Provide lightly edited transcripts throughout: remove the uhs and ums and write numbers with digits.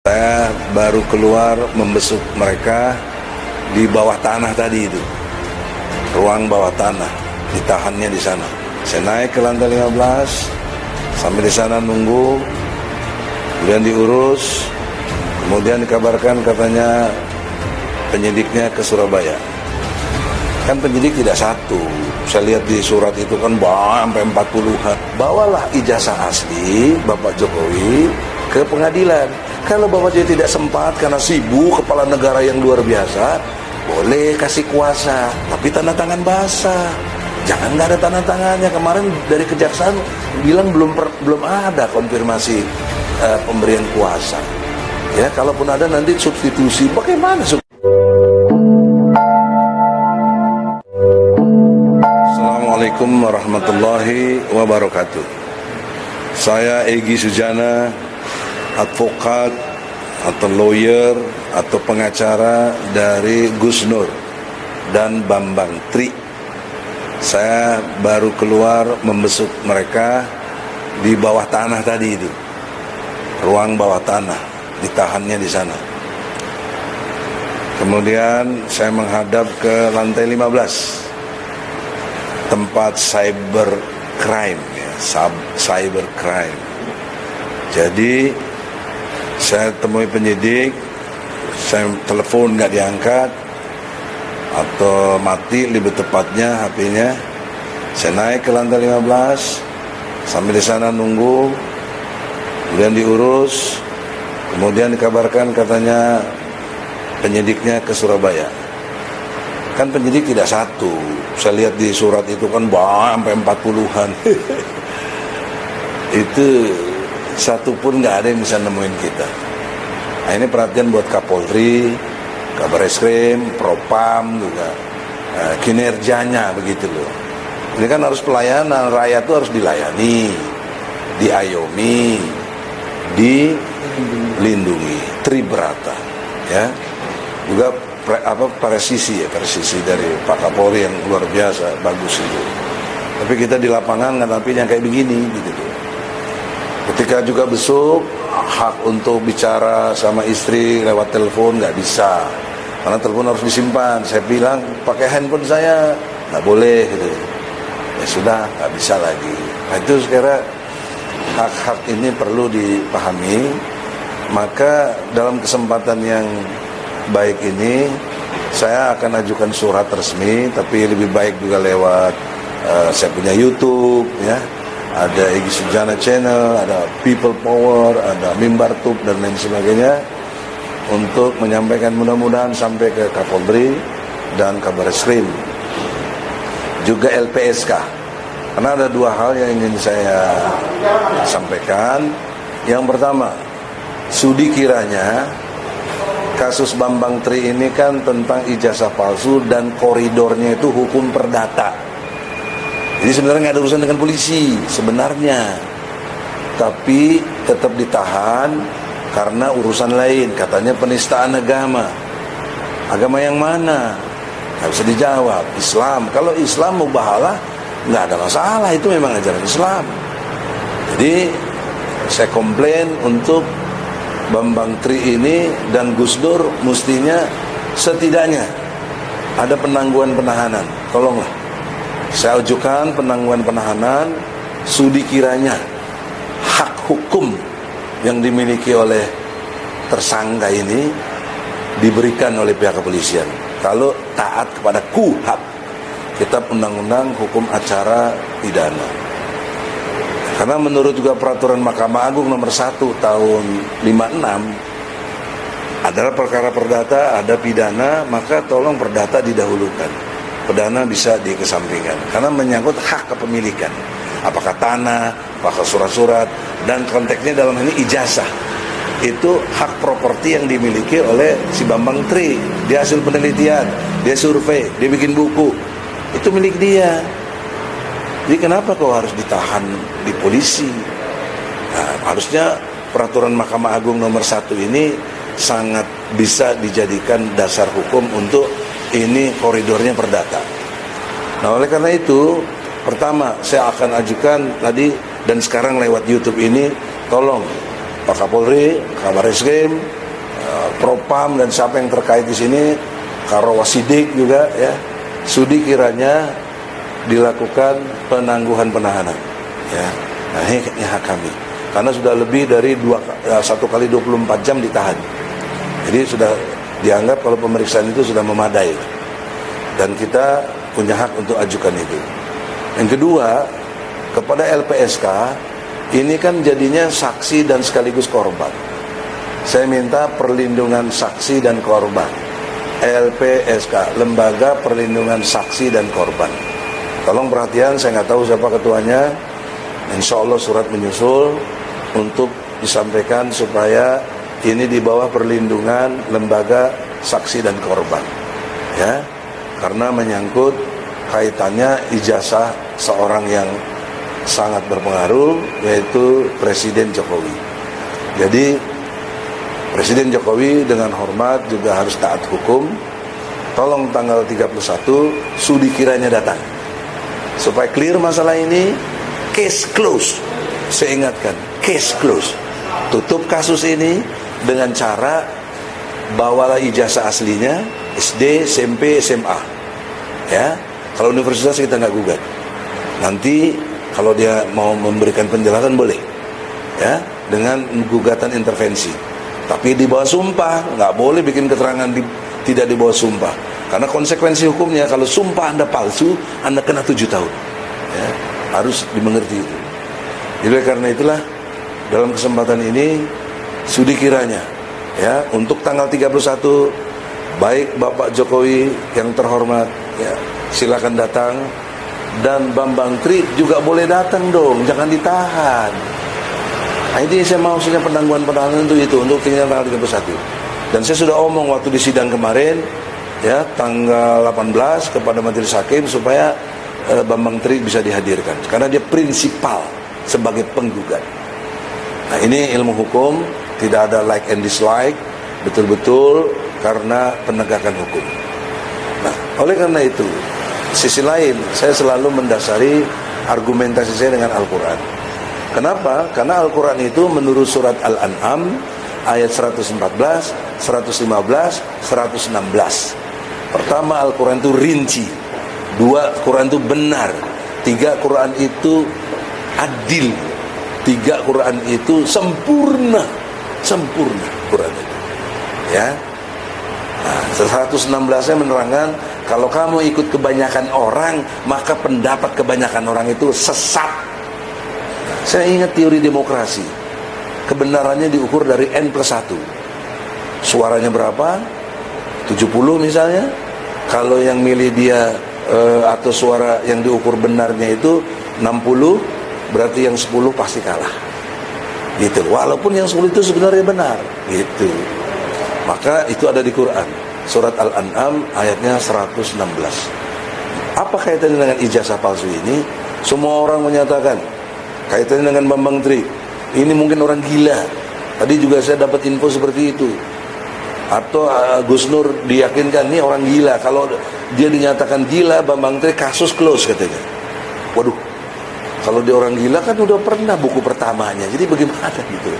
Saya baru keluar membesuk mereka di bawah tanah tadi itu, ruang bawah tanah, ditahannya di sana. Saya naik ke lantai 15, sampai di sana nunggu, kemudian diurus, kemudian dikabarkan katanya penyidiknya ke Surabaya. Kan penyidik tidak satu, saya lihat di surat itu kan sampai 40-an. Bawalah ijazah asli Bapak Jokowi ke pengadilan. Kalau Bapak Jokowi tidak sempat karena sibuk kepala negara yang luar biasa, boleh kasih kuasa, tapi tanda tangan basah. Jangan nggak ada tanda tangannya. Kemarin dari kejaksaan bilang belum ada konfirmasi pemberian kuasa. Ya, kalaupun ada nanti substitusi. Bagaimana? Assalamualaikum warahmatullahi wabarakatuh. Saya Egy Sujana, advokat atau lawyer atau pengacara dari Gus Nur dan Bambang Tri. Saya baru keluar membesuk mereka di bawah tanah tadi itu, ruang bawah tanah, ditahannya di sana. Kemudian saya menghadap ke lantai 15, tempat cyber crime, ya, cyber crime. Jadi saya temui penyidik, saya telepon nggak diangkat atau mati lebih tepatnya HP-nya. Saya naik ke lantai 15, sampai di sana nunggu, kemudian diurus, kemudian dikabarkan katanya penyidiknya ke Surabaya. Kan penyidik tidak satu, saya lihat di surat itu kan sampai 40-an. Itu satu pun nggak ada yang bisa nemuin kita. Nah, ini perhatian buat Kapolri, Kabar Eskrim, Propam juga, kinerjanya begitu loh. Ini kan harus pelayanan, rakyat itu harus dilayani, diayomi, dilindungi, tribrata, ya. Juga presisi dari Pak Kapolri yang luar biasa, bagus itu. Tapi kita di lapangan ngadapinya kayak begini, gitu loh. Ketika juga besok, hak untuk bicara sama istri lewat telepon nggak bisa, karena telepon harus disimpan. Saya bilang pakai handphone saya, nggak boleh gitu. Ya sudah, nggak bisa lagi. Nah itu sekarang hak-hak ini perlu dipahami. Maka dalam kesempatan yang baik ini, saya akan ajukan surat resmi, tapi lebih baik juga lewat saya punya YouTube, ya. Ada Egy Sujana Channel, ada People Power, ada Mimbar Tube dan lain sebagainya, untuk menyampaikan mudah-mudahan sampai ke Kapolri dan Kabar Eskrim, juga LPSK. Karena ada dua hal yang ingin saya sampaikan. Yang pertama, studi kiranya kasus Bambang Tri ini kan tentang ijazah palsu dan koridornya itu hukum perdata. Jadi sebenarnya nggak ada urusan dengan polisi sebenarnya, tapi tetap ditahan karena urusan lain, katanya penistaan agama. Agama yang mana? Nggak bisa dijawab. Islam. Kalau Islam mubahalah nggak ada masalah, itu memang ajaran Islam. Jadi saya komplain untuk Bambang Tri ini dan Gus Dur, mestinya setidaknya ada penangguhan penahanan. Tolonglah. Saya ajukan penangguhan penahanan, studi kiranya hak hukum yang dimiliki oleh tersangka ini diberikan oleh pihak kepolisian. Kalau taat kepada KUHP, Kitab Undang-Undang Hukum Acara Pidana. Karena menurut juga peraturan Mahkamah Agung nomor 1 tahun 56, adalah perkara perdata, ada pidana, maka tolong perdata didahulukan. Pidana bisa dikesampingkan karena menyangkut hak kepemilikan, apakah tanah, apakah surat-surat, dan konteksnya dalam ini ijazah. Itu hak properti yang dimiliki oleh si Bambang Tri. Dia hasil penelitian, dia survei, dia bikin buku, itu milik dia. Jadi kenapa kau harus ditahan di polisi? Nah, harusnya peraturan Mahkamah Agung nomor 1 ini sangat bisa dijadikan dasar hukum untuk ini koridornya perdata. Nah, oleh karena itu, pertama saya akan ajukan tadi dan sekarang lewat YouTube ini, tolong Pak Kapolri, Kabar Eskrim, Propam dan siapa yang terkait di sini, Karawasidik juga ya, sudi kiranya dilakukan penangguhan penahanan. Ya, nah ini hak kami. Karena sudah lebih dari 1 kali 24 jam ditahan. Jadi sudah dianggap kalau pemeriksaan itu sudah memadai. Dan kita punya hak untuk ajukan itu. Yang kedua, kepada LPSK, ini kan jadinya saksi dan sekaligus korban. Saya minta perlindungan saksi dan korban. LPSK, Lembaga Perlindungan Saksi dan Korban. Tolong perhatian, saya nggak tahu siapa ketuanya. Insya Allah surat menyusul untuk disampaikan supaya ini di bawah perlindungan lembaga saksi dan korban. Ya, karena menyangkut kaitannya ijazah seorang yang sangat berpengaruh, yaitu Presiden Jokowi. Jadi Presiden Jokowi dengan hormat juga harus taat hukum. Tolong tanggal 31 sudi kiranya datang, supaya clear masalah ini. Case close. Saya ingatkan, case close. Tutup kasus ini dengan cara bawalah ijazah aslinya, SD, SMP, SMA. Ya, kalau universitas kita nggak gugat. Nanti kalau dia mau memberikan penjelasan boleh, ya, dengan gugatan intervensi. Tapi di bawah sumpah, nggak boleh bikin keterangan tidak di bawah sumpah. Karena konsekuensi hukumnya kalau sumpah Anda palsu, Anda kena 7 tahun. Ya, harus dimengerti itu. Jadi karena itulah dalam kesempatan ini sudi kiranya ya untuk tanggal 31 baik Bapak Jokowi yang terhormat ya silakan datang, dan Bambang Tri juga boleh datang dong, jangan ditahan. Nah, ini saya maksudnya penangguhan penahanan untuk tinggal tanggal 31. Dan saya sudah omong waktu di sidang kemarin ya tanggal 18 kepada Majelis Hakim supaya Bambang Tri bisa dihadirkan karena dia prinsipal sebagai penggugat. Nah, ini ilmu hukum, tidak ada like and dislike, betul-betul karena penegakan hukum. Nah, oleh karena itu, sisi lain saya selalu mendasari argumentasi saya dengan Al-Quran. Kenapa? Karena Al-Quran itu menurut surat Al-An'am ayat 114, 115, 116. Pertama, Al-Quran itu rinci. 2, Quran itu benar. 3, Quran itu adil. 3, Quran itu sempurna. Sempurna Quran itu. Ya. Nah, 116-nya menerangkan kalau kamu ikut kebanyakan orang, maka pendapat kebanyakan orang itu sesat. Saya ingat teori demokrasi. Kebenarannya diukur dari N+1. Suaranya berapa? 70 misalnya. Kalau yang milih dia atau suara yang diukur benarnya itu 60, berarti yang 10 pasti kalah. Gitu. Walaupun yang 10 itu sebenarnya benar. Gitu. Maka itu ada di Quran. Surat Al-An'am ayatnya 116. Apa kaitannya dengan ijazah palsu ini? Semua orang menyatakan kaitannya dengan Bambang Tri. Ini mungkin orang gila. Tadi juga saya dapat info seperti itu. Atau Gus Nur diyakinkan ini orang gila. Kalau dia dinyatakan gila, Bambang Tri kasus close katanya. Waduh, kalau dia orang gila kan udah pernah buku pertamanya. Jadi bagaimana gitu?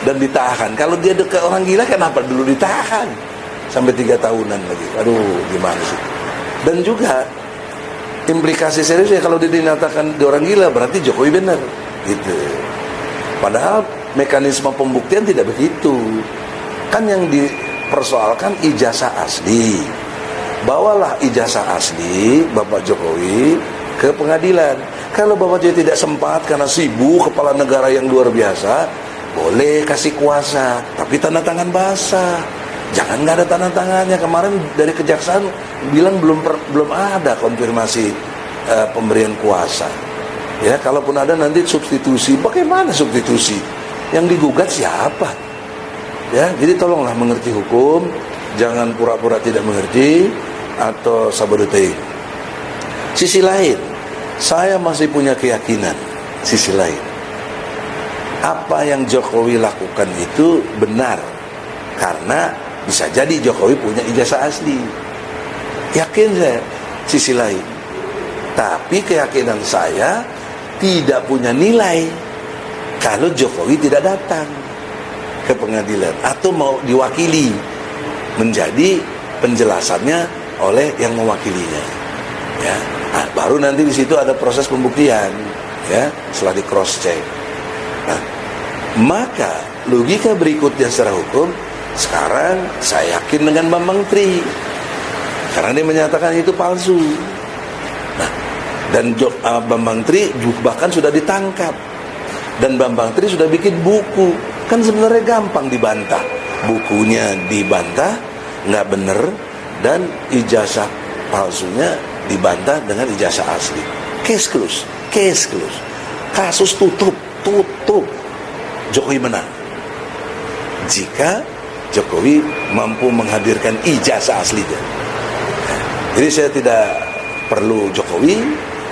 Dan ditahan. Kalau dia dekat orang gila, kenapa dulu ditahan sampai 3 tahunan lagi? Aduh, gimana sih? Dan juga implikasi seriusnya kalau dia dinyatakan dia orang gila, berarti Jokowi benar. Gitu. Padahal mekanisme pembuktian tidak begitu. Kan yang dipersoalkan ijazah asli. Bawalah ijazah asli Bapak Jokowi ke pengadilan. Kalau Bapak Jokowi tidak sempat karena sibuk kepala negara yang luar biasa, boleh kasih kuasa, tapi tanda tangan basah. Jangan nggak ada tanda tangannya. Kemarin dari kejaksaan bilang belum ada konfirmasi pemberian kuasa. Ya, kalaupun ada nanti substitusi. Bagaimana substitusi? Yang digugat siapa? Ya, jadi tolonglah mengerti hukum, jangan pura-pura tidak mengerti atau sabotage. Sisi lain, saya masih punya keyakinan. Sisi lain, apa yang Jokowi lakukan itu benar, karena bisa jadi Jokowi punya ijazah asli. Yakin saya. Sisi lain, tapi keyakinan saya tidak punya nilai kalau Jokowi tidak datang. ke pengadilan atau mau diwakili, menjadi penjelasannya oleh yang mewakilinya, ya. Nah, baru nanti di situ ada proses pembuktian, ya, setelah di cross check. Nah, maka logika berikutnya secara hukum, sekarang saya yakin dengan Bambang Tri karena dia menyatakan itu palsu. Nah, dan Bambang Tri bahkan sudah ditangkap, dan Bambang Tri sudah bikin buku. Kan sebenarnya gampang dibantah, bukunya dibantah nggak bener, dan ijazah palsunya dibantah dengan ijazah asli. Case close, kasus tutup. Jokowi menang jika Jokowi mampu menghadirkan ijazah aslinya. Jadi saya tidak perlu Jokowi,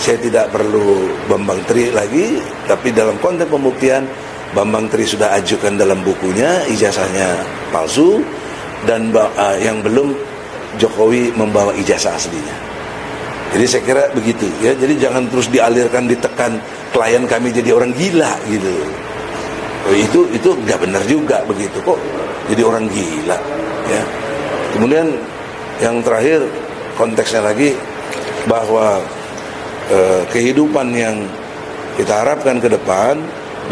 saya tidak perlu Bambang Tri lagi, tapi dalam konteks pembuktian Bambang Tri sudah ajukan dalam bukunya ijazahnya palsu, dan yang belum Jokowi membawa ijazah aslinya. Jadi saya kira begitu, ya. Jadi jangan terus dialirkan, ditekan klien kami jadi orang gila gitu. Itu nggak benar juga begitu kok, jadi orang gila, ya. Kemudian yang terakhir konteksnya lagi bahwa kehidupan yang kita harapkan ke depan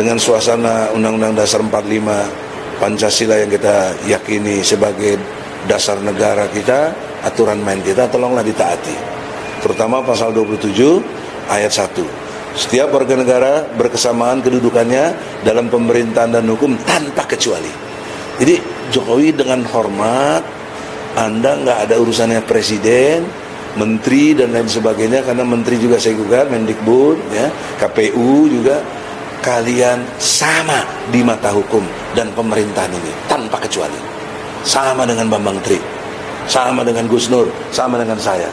dengan suasana Undang-Undang Dasar 45 Pancasila yang kita yakini sebagai dasar negara kita, aturan main kita, tolonglah ditaati. Terutama pasal 27 ayat 1. Setiap warga negara berkesamaan kedudukannya dalam pemerintahan dan hukum tanpa kecuali. Jadi Jokowi dengan hormat, Anda nggak ada urusannya presiden, menteri dan lain sebagainya, karena menteri juga saya gugat, Mendikbud, ya, KPU juga, kalian sama di mata hukum dan pemerintahan ini tanpa kecuali. Sama dengan Bambang Tri, sama dengan Gus Nur, sama dengan saya.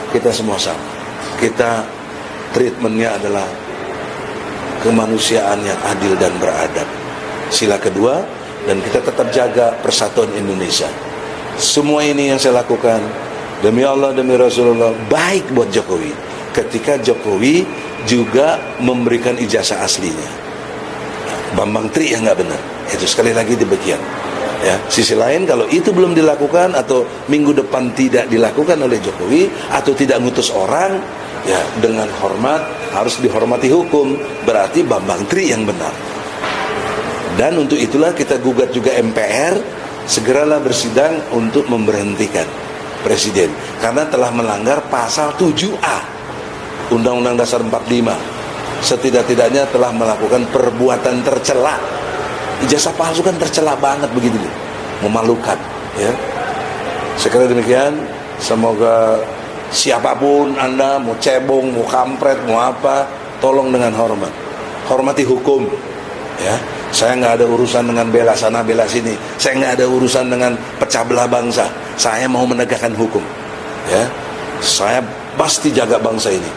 Kita semua sama. Kita treatmentnya adalah kemanusiaan yang adil dan beradab. Sila kedua, dan kita tetap jaga persatuan Indonesia. Semua ini yang saya lakukan demi Allah, demi Rasulullah, baik buat Jokowi. Ketika Jokowi juga memberikan ijazah aslinya, Bambang Tri yang nggak benar. Itu sekali lagi demikian. Ya, sisi lain kalau itu belum dilakukan atau minggu depan tidak dilakukan oleh Jokowi atau tidak ngutus orang, ya dengan hormat, harus dihormati hukum, berarti Bambang Tri yang benar. Dan untuk itulah kita gugat juga MPR, segeralah bersidang untuk memberhentikan presiden karena telah melanggar pasal 7A Undang-Undang Dasar 45. Setidak-tidaknya telah melakukan perbuatan tercela. Ijazah palsu kan tercela banget begitu, memalukan, ya. Sekali demikian, semoga siapapun Anda, mau cebong, mau kampret, mau apa, tolong dengan hormat, hormati hukum, ya. Saya nggak ada urusan dengan bela sana bela sini, saya nggak ada urusan dengan pecah belah bangsa. Saya mau menegakkan hukum, ya. Saya pasti jaga bangsa ini,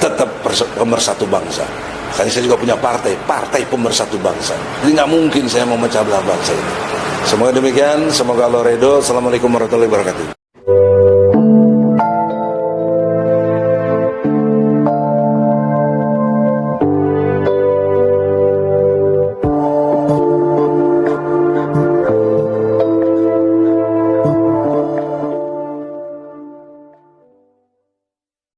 tetap pemersatu bangsa. Makanya saya juga punya partai pemersatu bangsa. Jadi nggak mungkin saya mau memecah belah bangsa ini. Semoga demikian, semoga Allah ridho. Assalamualaikum warahmatullahi wabarakatuh.